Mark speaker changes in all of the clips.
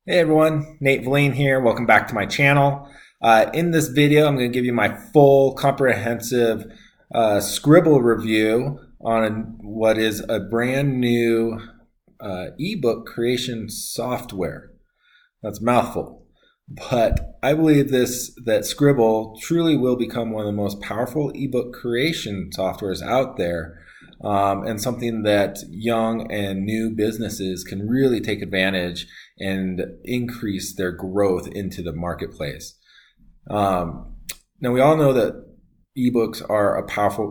Speaker 1: Hey everyone, Nate Valine here. Welcome back to my channel. In this video, I'm going to give you my full comprehensive Sqribble review on what is a brand new ebook creation software. That's a mouthful. But I believe that Sqribble truly will become one of the most powerful ebook creation softwares out there, and something that young and new businesses can really take advantage and increase their growth into the marketplace. Now we all know that ebooks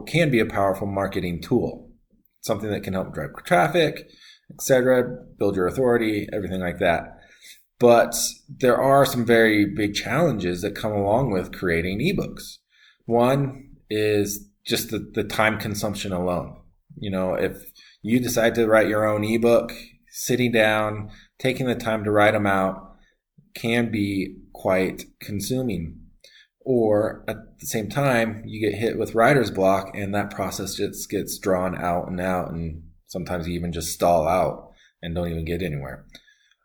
Speaker 1: can be a powerful marketing tool, something that can help drive traffic, etc., build your authority, everything like that. But there are some very big challenges that come along with creating ebooks. One is just the time consumption alone. You know, if you decide to write your own ebook, sitting down, taking the time to write them out can be quite consuming. Or at the same time, you get hit with writer's block and that process just gets drawn out, and sometimes you even just stall out and don't even get anywhere.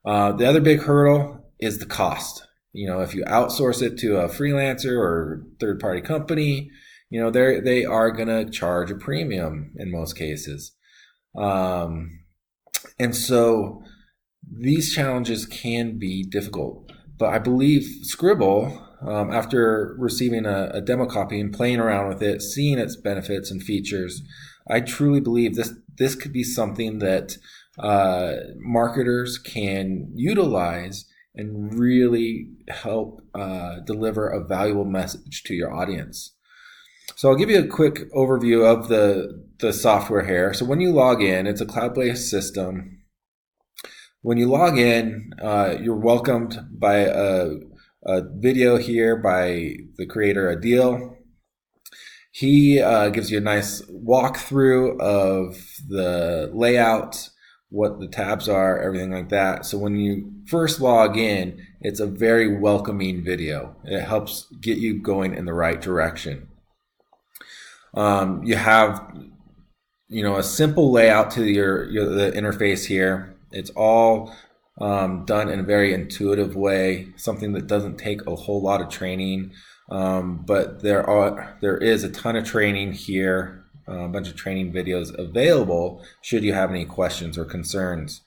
Speaker 1: The other big hurdle is the cost. You know, if you outsource it to a freelancer or third-party company, you know, they are going to charge a premium in most cases. And so these challenges can be difficult. But I believe Sqribble, after receiving a demo copy and playing around with it, seeing its benefits and features, I truly believe this could be something that marketers can utilize and really help deliver a valuable message to your audience. So I'll give you a quick overview of the software here. So when you log in, it's a cloud-based system. When you log in, you're welcomed by a video here by the creator, Adil. He gives you a nice walkthrough of the layout, what the tabs are, everything like that. So when you first log in, it's a very welcoming video. It helps get you going in the right direction. You have, you know, a simple layout to the interface here. It's all done in a very intuitive way, something that doesn't take a whole lot of training. But there is a ton of training here, a bunch of training videos available should you have any questions or concerns.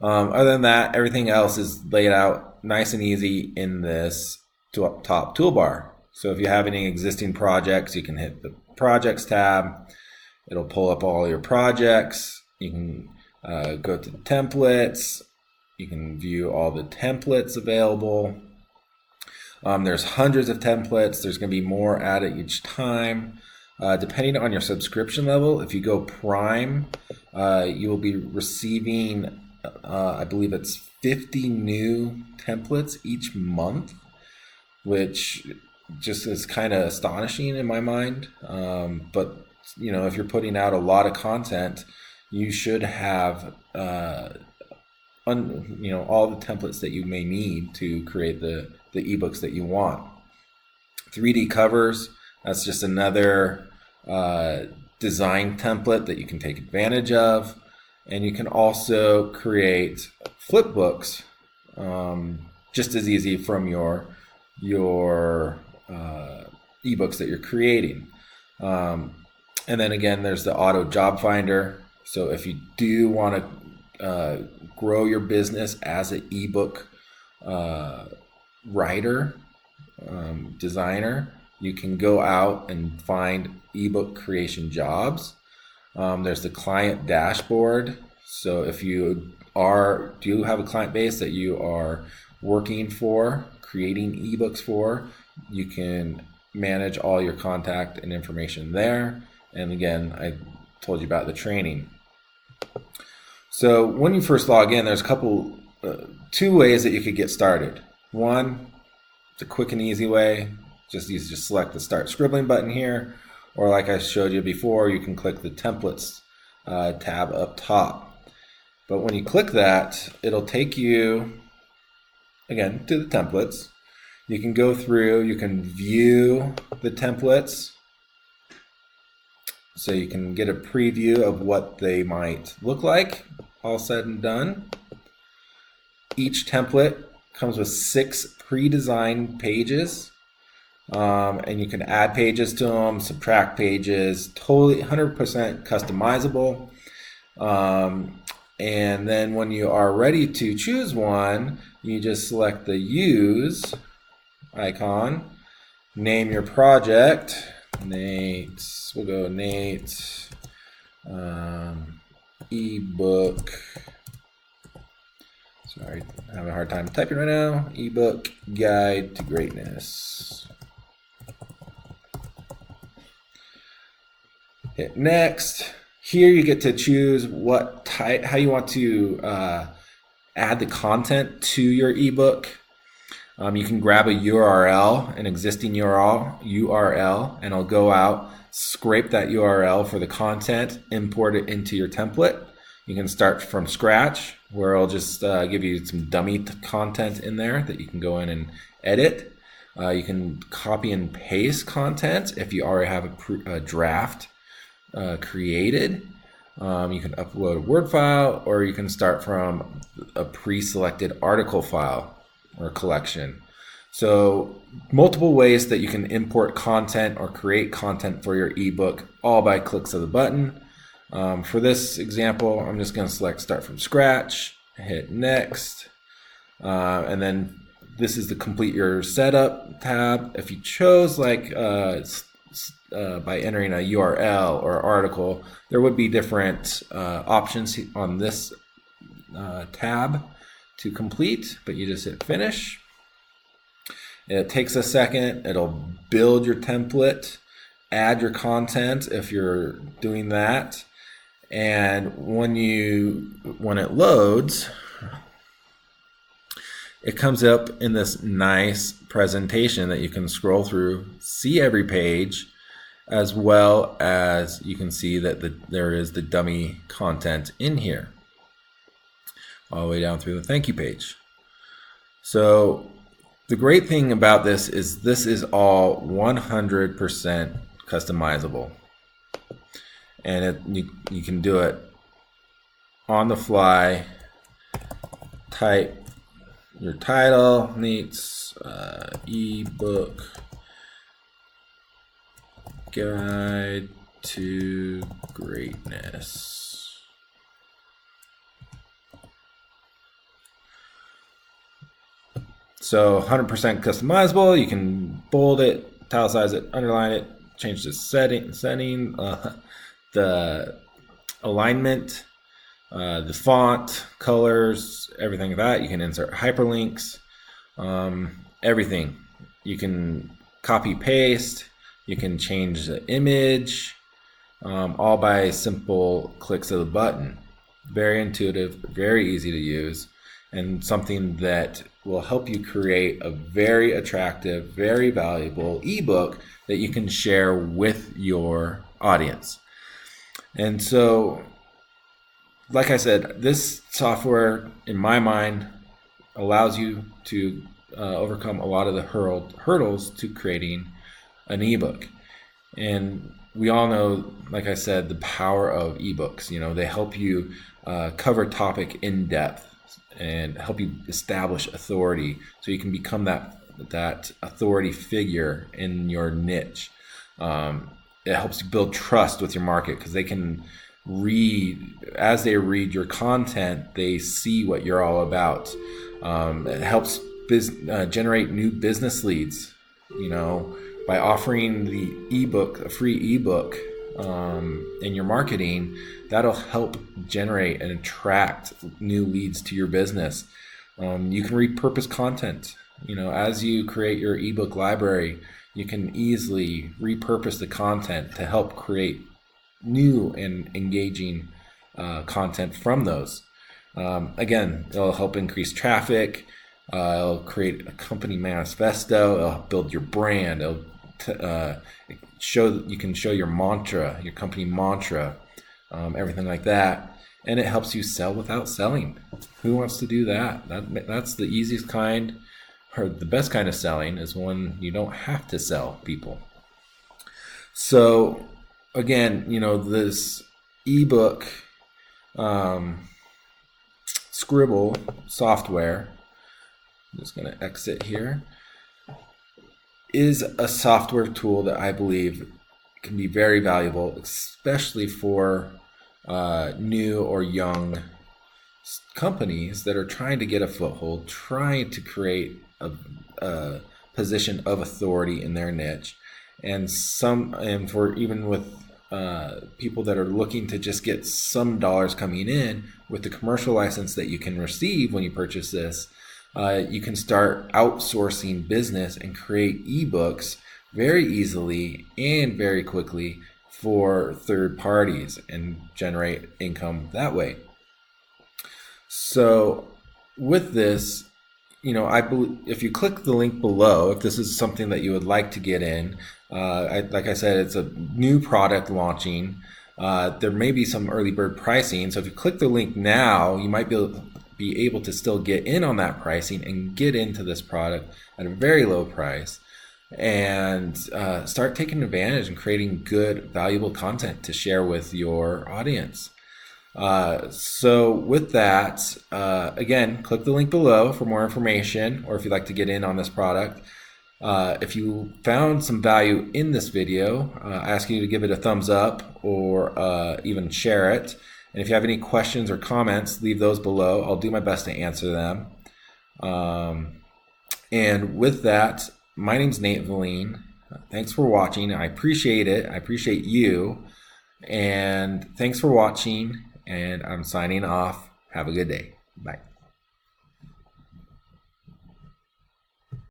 Speaker 1: Other than that, everything else is laid out nice and easy in this top toolbar. So if you have any existing projects, you can hit the Projects tab. It'll pull up all your projects. You can go to the templates. You can view all the templates available. There's hundreds of templates. There's going to be more added each time. Depending on your subscription level, if you go Prime, you will be receiving, I believe it's 50 new templates each month, which just is kind of astonishing in my mind. But you know, if you're putting out a lot of content, you should have you know, all the templates that you may need to create the ebooks that you want. 3D covers, that's just another design template that you can take advantage of. And you can also create flip books just as easy from your ebooks that you're creating. And then again, there's the auto job finder. So if you do want to grow your business as an ebook writer, designer, you can go out and find ebook creation jobs. There's the client dashboard. So if you do have a client base that you are working for, creating ebooks for, you can manage all your contact and information there. And again, I told you about the training. So when you first log in, there's two ways that you could get started. One, it's a quick and easy way. You just select the Start Scribbling button here, or like I showed you before, you can click the Templates tab up top. But when you click that, it'll take you, again, to the templates. You can go through, you can view the templates, so you can get a preview of what they might look like, all said and done. Each template comes with 6 pre-designed pages, and you can add pages to them, subtract pages, totally 100% customizable. And then when you are ready to choose one, you just select the Use icon, name your project, Nate, we'll go Nate, eBook, sorry, I'm having a hard time typing right now, eBook Guide to Greatness. Hit next. Here you get to choose what type, how you want to add the content to your ebook. You can grab a URL, an existing URL, and it'll go out, scrape that URL for the content, import it into your template. You can start from scratch, where it'll just give you some dummy content in there that you can go in and edit. You can copy and paste content if you already have a draft created. You can upload a Word file, or you can start from a pre-selected article file or collection. So multiple ways that you can import content or create content for your ebook, all by clicks of the button. For this example, I'm just going to select Start from Scratch, hit Next, and then this is the Complete Your Setup tab. If you chose like by entering a URL or article, there would be different options on this tab to complete, but you just hit Finish. It takes a second. It'll build your template, add your content if you're doing that, and when it loads, it comes up in this nice presentation that you can scroll through, see every page, as well as you can see that there is the dummy content in here, all the way down through the thank you page. So the great thing about this is all 100% customizable, and you can do it on the fly. Type your title, Nate's eBook Guide to Greatness. So 100% customizable. You can bold it, italicize it, underline it, change the setting, the alignment, the font, colors, everything like that. You can insert hyperlinks, everything. You can copy paste. You can change the image, all by simple clicks of the button. Very intuitive, very easy to use, and something that will help you create a very attractive, very valuable ebook that you can share with your audience. And so, like I said, this software, in my mind, allows you to overcome a lot of the hurdles to creating an ebook. And we all know, like I said, the power of ebooks. They help you cover topic in depth and help you establish authority, so you can become that authority figure in your niche. It helps you build trust with your market, because they can as they read your content, they see what you're all about. It helps generate new business leads, by offering the ebook, a free ebook, in your marketing. That'll help generate and attract new leads to your business. You can repurpose content. As you create your ebook library, you can easily repurpose the content to help create new and engaging content from those. Again, it'll help increase traffic. It'll create a company manifesto. It'll help build your brand. It'll you can show your mantra, your company mantra, everything like that. And it helps you sell without selling. Who wants to do that? That's the easiest kind, or the best kind of selling, is when you don't have to sell people. So again, this ebook Sqribble software I'm just going to exit here, is a software tool that I believe can be very valuable, especially for new or young companies that are trying to get a foothold, trying to create a position of authority in their niche, and for even with people that are looking to just get some dollars coming in with the commercial license that you can receive when you purchase this. You can start outsourcing business and create eBooks very easily and very quickly for third parties and generate income that way. So with this, I believe if you click the link below, if this is something that you would like to get in, like I said, it's a new product launching. There may be some early bird pricing. So if you click the link now, you might be able to still get in on that pricing and get into this product at a very low price and start taking advantage and creating good, valuable content to share with your audience. So with that, again, click the link below for more information, or if you'd like to get in on this product. If you found some value in this video, I ask you to give it a thumbs up or even share it. And if you have any questions or comments, leave those below. I'll do my best to answer them. And with that, my name's Nate Valine. Thanks for watching. I appreciate it. I appreciate you. And thanks for watching. And I'm signing off. Have a good day. Bye.